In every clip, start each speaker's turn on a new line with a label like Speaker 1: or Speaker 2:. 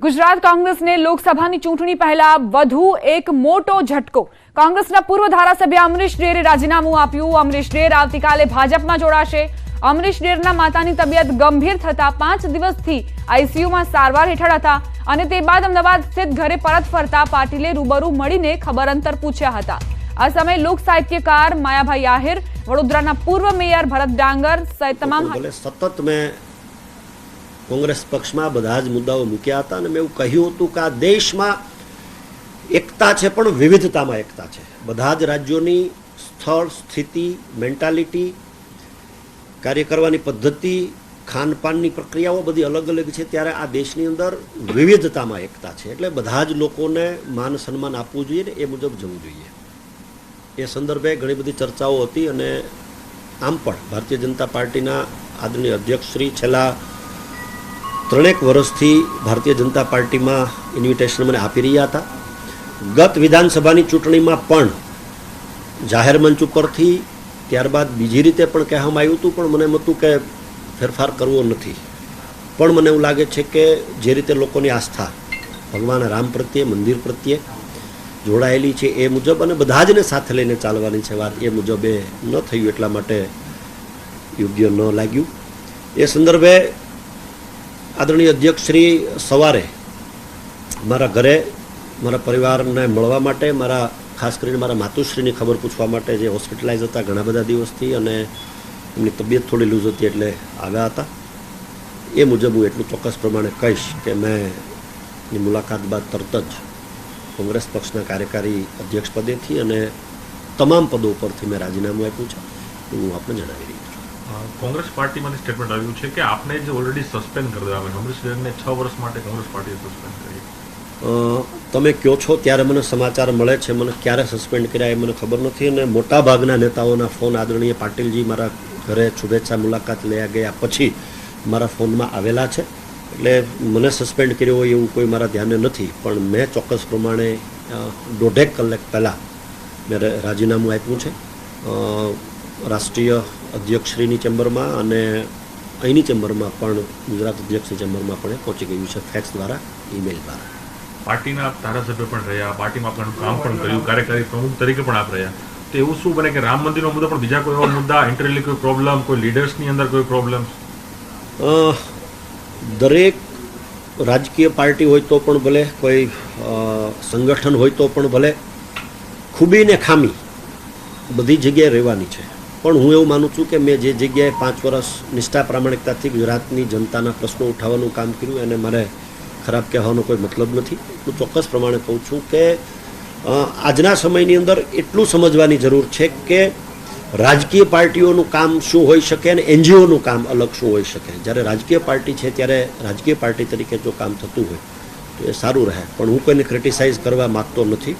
Speaker 1: गुजरात कांग्रेसने लोकसभाની ચૂંટણી પહેલા વધુ એક મોટો ઝટકો। કોંગ્રેસના પૂર્વ ધારાસભ્ય અમરીશ ડેરે રાજીનામું આપ્યું। અમરીશ ડેર આવતીકાલે ભાજપમાં જોડાશે। અમરીશ ડેરના માતાની તબિયત ગંભીર થતા 5 દિવસથી આઈસીયુમાં સારવાર હેઠળ હતા અને તે બાદ અમદાવાદ સ્થિત ઘરે પરત ફરતા પાટીલે રૂબરૂ મળીને ખબર અંતર પૂછ્યા હતા। આ સમયે લોક સાહિત્યકાર માયાભાઈ આહિર, વડોદરાના પૂર્વ મેયર ભરત ડાંગર સહિત તમામ
Speaker 2: સતત મેં કોંગ્રેસ પક્ષમાં બધા જ મુદ્દાઓ મૂક્યા હતા અને મેં એવું કહ્યું હતું કે આ દેશમાં એકતા છે પણ વિવિધતામાં એકતા છે। બધા જ રાજ્યોની સ્થળ, સ્થિતિ, મેન્ટાલિટી, કાર્ય કરવાની પદ્ધતિ, ખાનપાનની પ્રક્રિયાઓ બધી અલગ અલગ છે, ત્યારે આ દેશની અંદર વિવિધતામાં એકતા છે। એટલે બધા જ લોકોને માન સન્માન આપવું જોઈએ ને એ મુજબ જવું જોઈએ। એ સંદર્ભે ઘણી બધી ચર્ચાઓ હતી અને આમ પણ ભારતીય જનતા પાર્ટીના આદરણીય અધ્યક્ષશ્રી છેલ્લા 3 વર્ષથી ભારતીય जनता પાર્ટીમાં ઇન્વિટેશન મને આપી રહ્યા હતા। ગત વિધાનસભાની ચૂંટણીમાં પણ જાહેર મંચ ઉપરથી, ત્યારબાદ બીજી રીતે પણ કહેવામાં આવ્યું હતું, પણ મને એમ હતું કે ફેરફાર કરવો નથી। પણ મને એવું લાગે છે કે જે રીતે લોકોની આસ્થા ભગવાન રામ પ્રત્યે, મંદિર પ્રત્યે જોડાયેલી છે એ મુજબ અને બધા જને સાથે લઈને ચાલવાની છે વાત, એ મુજબ એ ન થયું એટલા માટે યોગ્ય ન લાગ્યું। એ સંદર્ભે આદરણીય અધ્યક્ષશ્રી સવારે મારા ઘરે મારા પરિવારને મળવા માટે, મારા ખાસ કરીને મારા માતુશ્રીની ખબર પૂછવા માટે, જે હોસ્પિટલાઇઝ હતા ઘણા બધા દિવસથી અને એમની તબિયત થોડી લૂઝ હતી એટલે આવ્યા હતા। એ મુજબ હું એટલું ચોક્કસ પ્રમાણે કહીશ કે મેં એની મુલાકાત બાદ તરત જ કોંગ્રેસ પક્ષના કાર્યકારી અધ્યક્ષ પદેથી અને તમામ પદો પરથી મેં રાજીનામું આપ્યું છે, હું આપને જણાવી રહ્યો છું।
Speaker 3: કોંગ્રેસ પાર્ટીમાંથી સ્ટેટમેન્ટ આવ્યું છે કે આપને જે ઓલરેડી સસ્પેન્ડ કરી દેવામાં આવ્યું, અમરીશ ડેરને 6 વર્ષ માટે કોંગ્રેસ પાર્ટીએ સસ્પેન્ડ કરી।
Speaker 2: તમે કહો છો ત્યારે મને સમાચાર મળે છે, મને ક્યારે સસ્પેન્ડ કર્યા એ મને ખબર નથી અને મોટાભાગના નેતાઓના ફોન આદરણીય પાટીલજી મારા ઘરે શુભેચ્છા મુલાકાત લઈ ગયા પછી મારા ફોનમાં આવેલા છે, એટલે મને સસ્પેન્ડ કર્યો હોય એવું કોઈ મારા ધ્યાને નથી। પણ મેં ચોક્કસ પ્રમાણે 1.5 કલાક પહેલાં મેં રાજીનામું આપ્યું છે રાષ્ટ્રીય અધ્યક્ષશ્રીની ચેમ્બરમાં અને અહીંની ચેમ્બરમાં પણ, ગુજરાત અધ્યક્ષની ચેમ્બરમાં પણ પહોંચી ગયું છે, ફેક્સ દ્વારા, ઈમેલ દ્વારા।
Speaker 3: પાર્ટીના ધારાસભ્ય પણ રહ્યા, પાર્ટીમાં ઘણું કામ પણ કર્યું, કાર્યકારી પ્રમુખ તરીકે પણ આપ રહ્યા, તો એવું શું બને કે રામ મંદિરનો મુદ્દો પણ બીજા કોઈ એવા મુદ્દા, ઇન્ટરનલી કોઈ પ્રોબ્લેમ, કોઈ લીડર્સની અંદર કોઈ પ્રોબ્લેમ?
Speaker 2: દરેક રાજકીય પાર્ટી હોય તો પણ ભલે, કોઈ સંગઠન હોય તો પણ ભલે, ખૂબી ને ખામી બધી જગ્યાએ રહેવાની છે। પણ હું એવું માનું છું કે મેં જે જગ્યાએ 5 વર્ષ નિષ્ઠા પ્રામાણિકતાથી ગુજરાતની જનતાના પ્રશ્નો ઉઠાવવાનું કામ કર્યું એને મારે ખરાબ કહેવાનો કોઈ મતલબ નથી। હું ચોક્કસ પ્રમાણે કહું છું કે આજના સમયની અંદર એટલું સમજવાની જરૂર છે કે રાજકીય પાર્ટીઓનું કામ શું હોઈ શકે અને એનજીઓનું કામ અલગ શું હોઈ શકે। જ્યારે રાજકીય પાર્ટી છે ત્યારે રાજકીય પાર્ટી તરીકે જો કામ થતું હોય તો એ સારું રહે, પણ હું કોઈને ક્રિટિસાઇઝ કરવા માગતો નથી,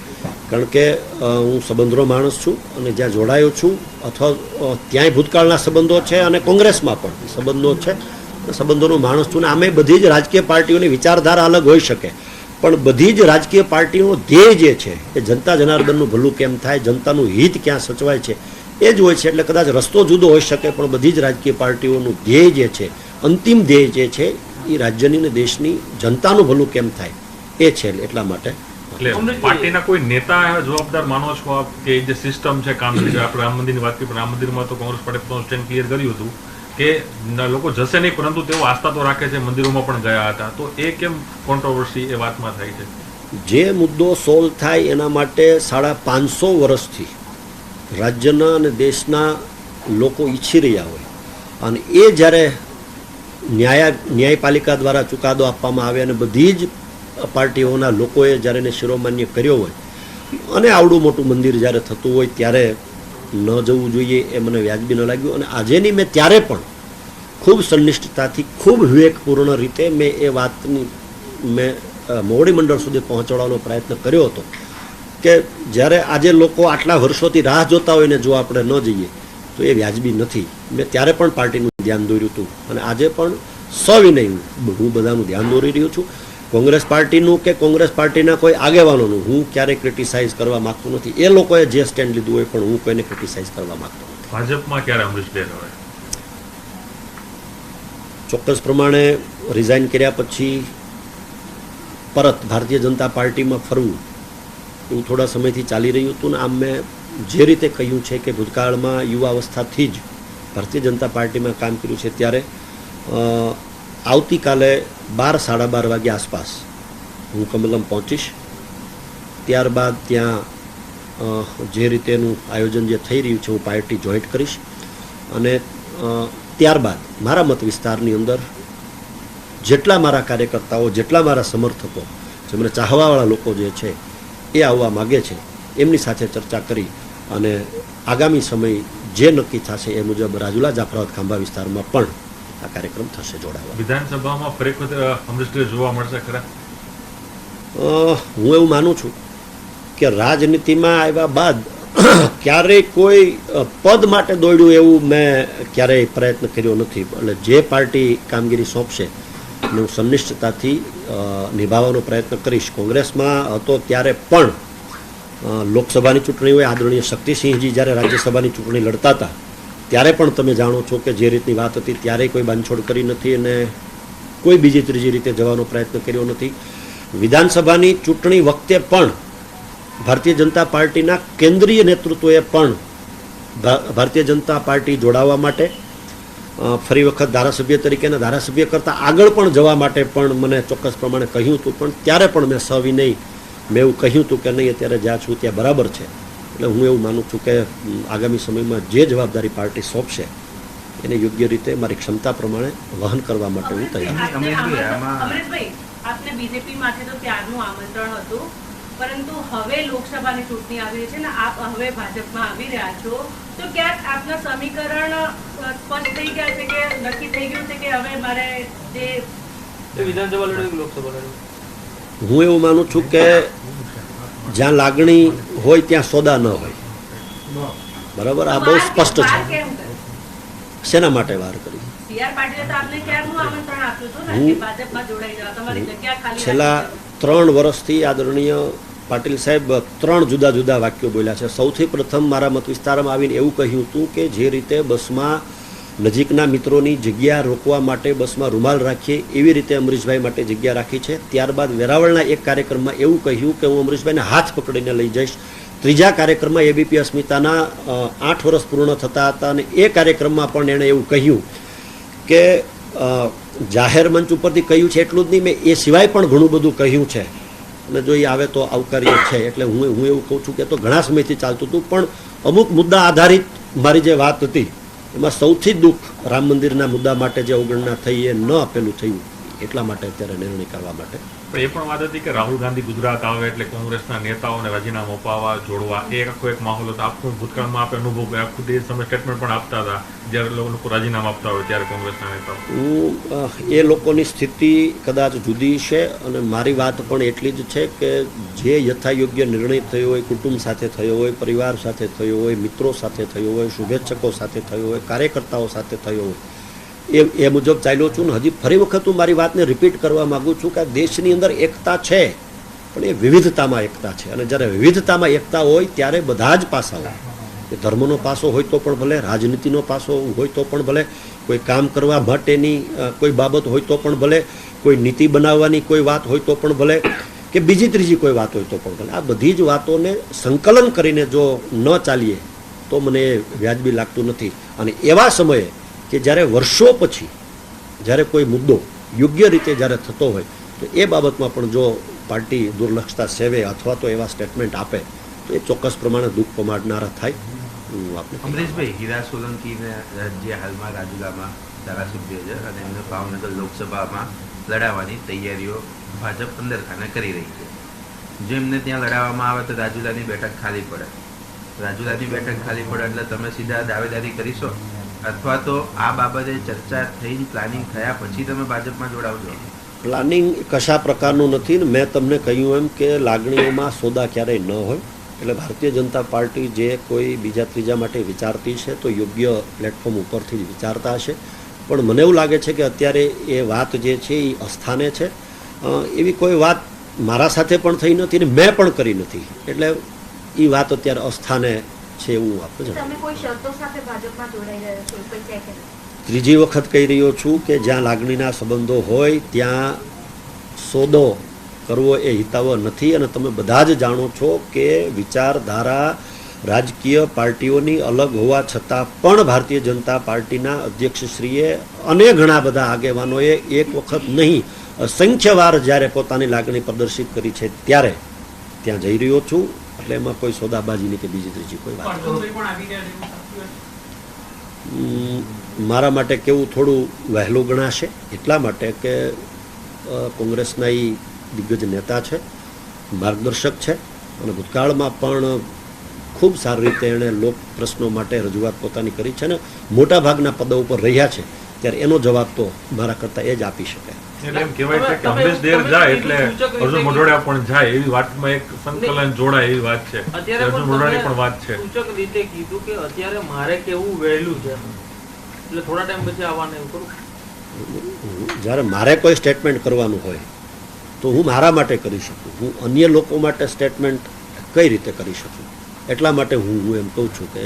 Speaker 2: કારણ કે હું સંબંધનો માણસ છું અને જ્યાં જોડાયો છું અથવા ત્યાંય ભૂતકાળના સંબંધો છે અને કોંગ્રેસમાં પણ સંબંધો છે, સંબંધોનો માણસ છું ને આમે બધી જ રાજકીય પાર્ટીઓની વિચારધારા અલગ હોઈ શકે, પણ બધી જ રાજકીય પાર્ટીઓનો ધ્યેય જે છે એ જનતા જનાર્દનનું ભલું કેમ થાય, જનતાનું હિત ક્યાં સચવાય છે એ જ હોય છે। એટલે કદાચ રસ્તો જુદો હોઈ શકે પણ બધી જ રાજકીય પાર્ટીઓનું ધ્યેય જે છે, અંતિમ ધ્યેય જે છે એ રાજ્યની ને દેશની જનતાનું ભલું કેમ થાય એ છે। એટલા માટે
Speaker 3: પાર્ટીના કોઈ નેતા જવાબદાર માનો છો આપ કે જે સિસ્ટમ છે કામગીરી? આપણે રામ મંદિરની વાત કરી, રામ મંદિરમાં તો કોંગ્રેસ પાર્ટી પોતાનું સ્ટેન્ડ ક્લિયર કર્યું હતું કે લોકો જશે નહીં, પરંતુ તેઓ આસ્થા તો રાખે છે, મંદિરોમાં પણ ગયા હતા, તો એ કેમ કોન્ટ્રોવર્સી એ વાતમાં થાય છે?
Speaker 2: જે મુદ્દો સોલ્વ થાય એના માટે 550 વર્ષથી રાજ્યના અને દેશના લોકો ઈચ્છી રહ્યા હોય અને એ જ્યારે ન્યાયપાલિકા દ્વારા ચુકાદો આપવામાં આવે અને બધી જ પાર્ટીઓના લોકોએ જ્યારે એને શિરોમાન્ય કર્યો હોય અને આવડું મોટું મંદિર જ્યારે થતું હોય ત્યારે ન જવું જોઈએ એ મને વ્યાજબી ન લાગ્યું। અને આજેની મેં ત્યારે પણ ખૂબ સંનિષ્ઠતાથી, ખૂબ વિવેકપૂર્ણ રીતે મેં એ વાતની મેં મોવડી મંડળ સુધી પહોંચાડવાનો પ્રયત્ન કર્યો હતો કે જ્યારે આજે લોકો આટલા વર્ષોથી રાહ જોતા હોય ને જો આપણે ન જઈએ તો એ વ્યાજબી નથી। મેં ત્યારે પણ પાર્ટીનું ધ્યાન દોર્યું હતું અને આજે પણ સવિનય હું બધાનું ધ્યાન દોરી રહ્યો છું। કોંગ્રેસ પાર્ટીનું કે કોંગ્રેસ પાર્ટીના કોઈ આગેવાનોનું હું ક્યારેય ક્રિટિસાઇઝ કરવા માગતો નથી। એ લોકોએ જે સ્ટેન્ડ લીધું હોય પણ હું કોઈને ક્રિટિસાઇઝ કરવા માગતો નથી।
Speaker 3: ભાજપમાં ક્યારે અમરીશ ડેર આવે?
Speaker 2: ચોક્કસ પ્રમાણે રિઝાઇન કર્યા પછી પરત ભારતીય જનતા પાર્ટીમાં ફરવું એવું થોડા સમયથી ચાલી રહ્યું હતું ને આમ મેં જે રીતે કહ્યું છે કે ભૂતકાળમાં યુવાવસ્થાથી જ ભારતીય જનતા પાર્ટીમાં કામ કર્યું છે ત્યારે આવતીકાલે 12-12:30 વાગ્યા આસપાસ હું કમલમ પહોંચીશ. ત્યારબાદ ત્યાં જે રીતેનું આયોજન જે થઈ રહ્યું છે હું પાર્ટી જોઈન્ટ કરીશ અને ત્યારબાદ મારા મત વિસ્તારની અંદર જેટલા મારા કાર્યકર્તાઓ જેટલા મારા સમર્થકો જેમને ચાહવાવાળા લોકો જે છે એ આવવા માગે છે એમની સાથે ચર્ચા કરી અને આગામી સમય જે નક્કી થશે એ મુજબ રાજુલા જાફરાબાદ ખાંભા વિસ્તારમાં પણ આ કાર્યક્રમ થશે જોડાવા.
Speaker 3: વિધાનસભામાં ફરી વખત અમરીશ ડેર જોવા મળશે ખરા?
Speaker 2: હું એવું માનું છું કે રાજનીતિમાં આવ્યા બાદ ક્યારેય કોઈ પદ માટે દોડ્યું એવું મેં ક્યારેય પ્રયત્ન કર્યો નથી. એટલે જે પાર્ટી કામગીરી સોંપશે અને હું સંનિષ્ઠતાથી નિભાવવાનો પ્રયત્ન કરીશ. કોંગ્રેસમાં હતો ત્યારે પણ લોકસભાની ચૂંટણી હોય, આદરણીય શક્તિસિંહજી જ્યારે રાજ્યસભાની ચૂંટણી લડતા હતા ત્યારે પણ તમે જાણો છો કે જે રીતની વાત હતી ત્યારે કોઈ બાંધછોડ કરી નથી અને કોઈ બીજી ત્રીજી રીતે જવાનો પ્રયત્ન કર્યો નથી. વિધાનસભાની ચૂંટણી વખતે પણ ભારતીય જનતા પાર્ટીના કેન્દ્રીય નેતૃત્વએ પણ ભારતીય જનતા પાર્ટી જોડાવા માટે ફરી વખત ધારાસભ્ય તરીકેના ધારાસભ્ય કરતાં આગળ પણ જવા માટે પણ મને ચોક્કસ પ્રમાણે કહ્યું હતું. પણ ત્યારે પણ મેં સવિનય મેં એવું કહ્યું હતું કે નહીં, અત્યારે જ્યાં છું ત્યાં બરાબર છે. એટલે હું એવું માનું છું કે આગામી સમયમાં જે જવાબદારી પાર્ટી સોંપશે એને યોગ્ય રીતે મારી ક્ષમતા પ્રમાણે વહન કરવા માટે હું તૈયાર છું.
Speaker 4: અમરેશભાઈ, આપને બીજેપી માટે તો ત્યારનું આમંત્રણ હતું, પરંતુ હવે લોકસભાની ચૂંટણી આવી રહી છે ને આપ હવે ભાજપમાં આવી રહ્યા છો, તો ક્યાંક આપના સમીકરણ સ્પષ્ટ થઈ ગયા છે કે નક્કી થઈ ગયું છે કે હવે મારે જે વિધાનસભા લડવું લોકસભા લડવું?
Speaker 2: હું એવું માનું છું કે જ્યાં લાગણી હોય ત્યાં સોદા ન હોય. બરાબર, આ બહુ સ્પષ્ટ છે. શેના માટે વાર કરી? છેલ્લા 3 વર્ષથી આદરણીય પાટીલ સાહેબ 3 જુદા જુદા વાક્યો બોલ્યા છે. સૌથી પ્રથમ મારા મત વિસ્તારમાં આવીને એવું કહ્યું હતું કે જે રીતે બસમાં નજીકના મિત્રોની જગ્યા રોકવા માટે બસમાં રૂમાલ રાખીએ એવી રીતે અમરીશભાઈ માટે જગ્યા રાખી છે. ત્યારબાદ વેરાવળના એક કાર્યક્રમમાં એવું કહ્યું કે હું અમરીશભાઈને હાથ પકડીને લઈ જઈશ. ત્રીજા કાર્યક્રમમાં એબીપી અસ્મિતાના 8 વર્ષ પૂર્ણ થતા હતા અને એ કાર્યક્રમમાં પણ એણે એવું કહ્યું કે જાહેર મંચ ઉપરથી કહ્યું છે એટલું જ નહીં, મેં એ સિવાય પણ ઘણું બધું કહ્યું છે અને જો એ આવે તો આવકાર્ય છે. એટલે હું એવું કહું છું કે તો ઘણા સમયથી ચાલતું હતું, પણ અમુક મુદ્દા આધારિત મારી જે વાત હતી એમાં સૌથી દુઃખ રામ મંદિરના મુદ્દા માટે જે અવગણના થઈ એ ન આપેલું થયું એટલા માટે અત્યારે નિર્ણય કરવા માટે.
Speaker 3: પણ એ પણ વાત હતી કે રાહુલ ગાંધી ગુજરાત આવે એટલે કોંગ્રેસના નેતાઓને રાજીનામું અપાવવા જોડવા એ આખો એક માહોલ હતો. આખું ભૂતકાળમાં આપણે અનુભવ કર્યા, ખુદ એ સમય સ્ટેટમેન્ટ પણ આપતા હતા જ્યારે લોકો રાજીનામું આપતા હોય ત્યારે કોંગ્રેસના નેતાઓ.
Speaker 2: એ લોકોની સ્થિતિ કદાચ જુદી છે અને મારી વાત પણ એટલી જ છે કે જે યથાયોગ્ય નિર્ણય થયો હોય, કુટુંબ સાથે થયો હોય, પરિવાર સાથે થયો હોય, મિત્રો સાથે થયો હોય, શુભેચ્છકો સાથે થયો હોય, કાર્યકર્તાઓ સાથે થયો હોય એ મુજબ ચાલ્યો છું. ને હજી ફરી વખત હું મારી વાતને રિપીટ કરવા માગું છું કે આ દેશની અંદર એકતા છે પણ એ વિવિધતામાં એકતા છે. અને જ્યારે વિવિધતામાં એકતા હોય ત્યારે બધા જ પાસાઓ, એ ધર્મનો પાસો હોય તો પણ ભલે, રાજનીતિનો પાસો હોય તો પણ ભલે, કોઈ કામ કરવા માટેની કોઈ બાબત હોય તો પણ ભલે, કોઈ નીતિ બનાવવાની કોઈ વાત હોય તો પણ ભલે, કે બીજી ત્રીજી કોઈ વાત હોય તો પણ ભલે, આ બધી જ વાતોને સંકલન કરીને જો ન ચાલીએ તો મને એ વ્યાજબી લાગતું નથી. અને એવા સમયે કે જ્યારે વર્ષો પછી જ્યારે કોઈ મુદ્દો યોગ્ય રીતે જ્યારે થતો હોય તો એ બાબતમાં પણ જો પાર્ટી દુર્લક્ષતા સેવે અથવા તો એવા સ્ટેટમેન્ટ આપે તો એ ચોક્કસ પ્રમાણે દુઃખ પમાડનારા થાય.
Speaker 5: અમરીશભાઈ, હીરા સોલંકીને જે હાલમાં રાજુલામાં ધારાસભ્ય છે અને એમને ભાવનગર લોકસભામાં લડાવવાની તૈયારીઓ ભાજપ અંદરખાને કરી રહી છે. જો એમને ત્યાં લડાવવામાં આવે તો રાજુલાની બેઠક ખાલી પડે. રાજુલાની બેઠક ખાલી પડે એટલે તમે સીધા દાવેદારી કરીશો અથવા તો આ બાબતે ચર્ચા થઈને પ્લાનિંગ થયા પછી તમે ભાજપમાં જોડાવજો?
Speaker 2: પ્લાનિંગ કશા પ્રકારનું નથી. મેં તમને કહ્યું એમ કે લાગણીઓમાં સોદા ક્યારેય ન હોય. એટલે ભારતીય જનતા પાર્ટી જે કોઈ બીજા ત્રીજા માટે વિચારતી છે તો યોગ્ય પ્લેટફોર્મ ઉપરથી જ વિચારતા હશે. પણ મને એવું લાગે છે કે અત્યારે એ વાત જે છે એ અસ્થાને છે. એવી કોઈ વાત મારા સાથે પણ થઈ નથી ને મેં પણ કરી નથી. એટલે એ વાત અત્યારે અસ્થાને છે એવું આપણે ત્રીજી વખત કહી રહ્યો છું કે જ્યાં લાગણીના સંબંધો હોય ત્યાં સોદો કરવો એ હિતાવહ નથી. અને તમે બધા જ જાણો છો કે વિચારધારા રાજકીય પાર્ટીઓની અલગ હોવા છતાં પણ ભારતીય જનતા પાર્ટીના અધ્યક્ષશ્રીએ અને ઘણા બધા આગેવાનોએ એક વખત નહીં અસંખ્ય વાર જ્યારે પોતાની લાગણી પ્રદર્શિત કરી છે ત્યારે ત્યાં જઈ રહ્યો છું. એટલે એમાં કોઈ સોદાબાજીની કે બીજી ત્રીજી કોઈ વાત મારા માટે કેવું થોડું વહેલું ગણાશે, એટલા માટે કે કોંગ્રેસના એ દિગ્ગજ નેતા છે, માર્ગદર્શક છે અને ભૂતકાળમાં પણ ખૂબ સારી રીતે એણે લોક પ્રશ્નો માટે રજૂઆત પોતાની કરી છે ને મોટા ભાગના પદો ઉપર રહ્યા છે. ત્યારે એનો જવાબ તો મારા કરતાં એ જ આપી શકે.
Speaker 3: એટલે એમ કહેવાય છે કે અમરેશ દેર જાય એટલે અર્જુન મોઢવાડિયા પણ જાય, એવી વાતમાં એક સંકલન જોડાય એવી વાત છે. અર્જુન મોઢવાડિયાની પણ વાત છે.
Speaker 6: સૂચક રીતે કીધું કે અત્યારે મારે કેવું વહેલું છે, એટલે થોડા ટાઈમ પછી આવવાનું એવું કરું.
Speaker 2: જ્યારે મારે કોઈ સ્ટેટમેન્ટ કરવાનું હોય તો હું મારા માટે કરી શકું, હું અન્ય લોકો માટે સ્ટેટમેન્ટ કઈ રીતે કરી શકું. એટલા માટે હું એમ કહું છું કે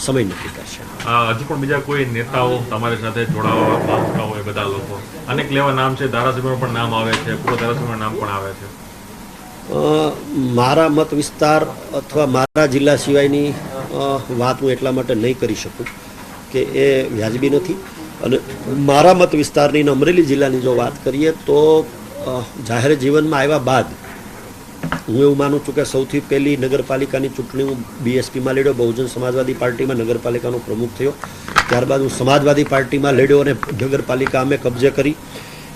Speaker 2: સમય નક્કી કરશે.
Speaker 3: હજુ પણ બીજા કોઈ નેતાઓ તમારી સાથે જોડાવા માંગતા હોય? બધા લોકો અનેક લેવા નામ છે, ધારાસભ્યનું પણ નામ આવે છે, પૂર્વ ધારાસભ્યનું નામ પણ આવે છે.
Speaker 2: મારા મત વિસ્તાર અથવા મારા જિલ્લા સિવાયની વાત હું એટલા માટે નહીં કરી શકું કે એ વ્યાજબી નથી. અને મારા મત વિસ્તારની અને અમરેલી જિલ્લાની જો વાત કરીએ તો જાહેર જીવનમાં આવ્યા બાદ હું એવું માનું છું કે સૌથી પહેલી નગરપાલિકાની ચૂંટણી હું બીએસપીમાં લડ્યો, બહુજન સમાજવાદી પાર્ટીમાં નગરપાલિકાનો પ્રમુખ થયો. ત્યારબાદ હું સમાજવાદી પાર્ટીમાં લડ્યો અને નગરપાલિકા અમે કબજે કરી.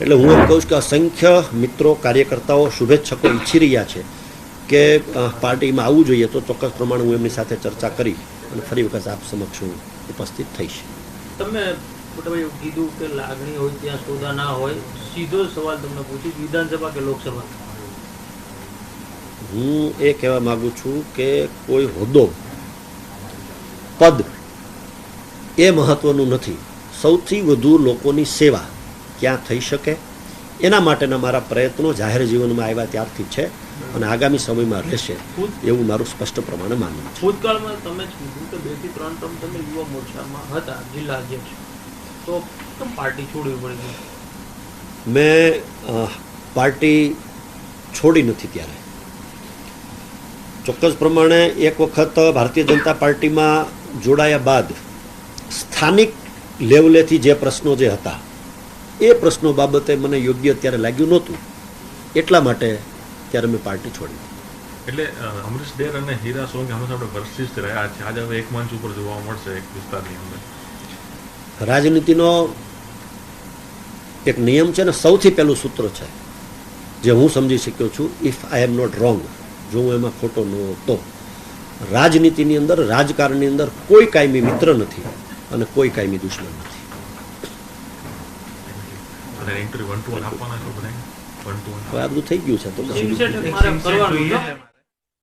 Speaker 2: એટલે હું એમ કહું છું કે અસંખ્ય મિત્રો, કાર્યકર્તાઓ, શુભેચ્છકો ઈચ્છી રહ્યા છે કે પાર્ટીમાં આવવું જોઈએ, તો ચોક્કસ પ્રમાણે હું એમની સાથે ચર્ચા કરી અને ફરી વખત આપ સમક્ષ હું ઉપસ્થિત થઈશ.
Speaker 6: તમે મોટાભાઈ એવું કીધું કે લાગણી હોય ત્યાં સોદા ના હોય. સીધો સવાલ તમને પૂછું, વિધાનસભા કે લોકસભા?
Speaker 2: હું એ કહેવા માગું છું કે કોઈ હોદ્દો, પદ એ મહત્વનું નથી. સૌથી વધુ લોકોની સેવા ક્યાં થઈ શકે એના માટેના મારા પ્રયત્નો જાહેર જીવનમાં આવ્યા ત્યારથી છે અને આગામી સમયમાં રહેશે એવું મારું સ્પષ્ટ પ્રમાણે માનવું છે.
Speaker 6: ભૂતકાળમાં તમે જ કીધું કે 2 થી 3 ટર્મ તમે યુવા મોરચામાં હતા, જિલ્લા અધ્યક્ષ, તો કેમ પાર્ટી છોડવી પડી?
Speaker 2: મેં પાર્ટી છોડી નથી. ત્યારે ચોક્કસ પ્રમાણે એક વખત ભારતીય જનતા પાર્ટીમાં જોડાયા બાદ સ્થાનિક લેવલેથી જે પ્રશ્નો જે હતા એ પ્રશ્નો બાબતે મને યોગ્ય ત્યારે લાગ્યું નહોતું, એટલા માટે ત્યારે મેં પાર્ટી છોડી.
Speaker 3: એટલે અમરીશ ડેર અને હીરા સોલંકી હંમેશા આપણે વર્સિસ રહ્યા છે, આજે હવે એક મંચ ઉપર જોવા મળશે એક વિસ્તારની અંદર.
Speaker 2: રાજનીતિનો એક નિયમ છે ને, સૌથી પહેલું સૂત્ર છે જે હું સમજી શક્યો છું, if I am not wrong, જો હું એમાં ખોટો ન તો રાજનીતિની અંદર, રાજકારણની અંદર કોઈ કાયમી મિત્ર નથી અને કોઈ કાયમી દુશ્મન નથી.
Speaker 3: ઇન્ટરવ્યુ 1-to-1 આપવાના છો બધા? 1-to-1
Speaker 2: હવે આ બધું થઈ ગયું છે તો
Speaker 6: સિમસેટ મારે કરવાનું છે.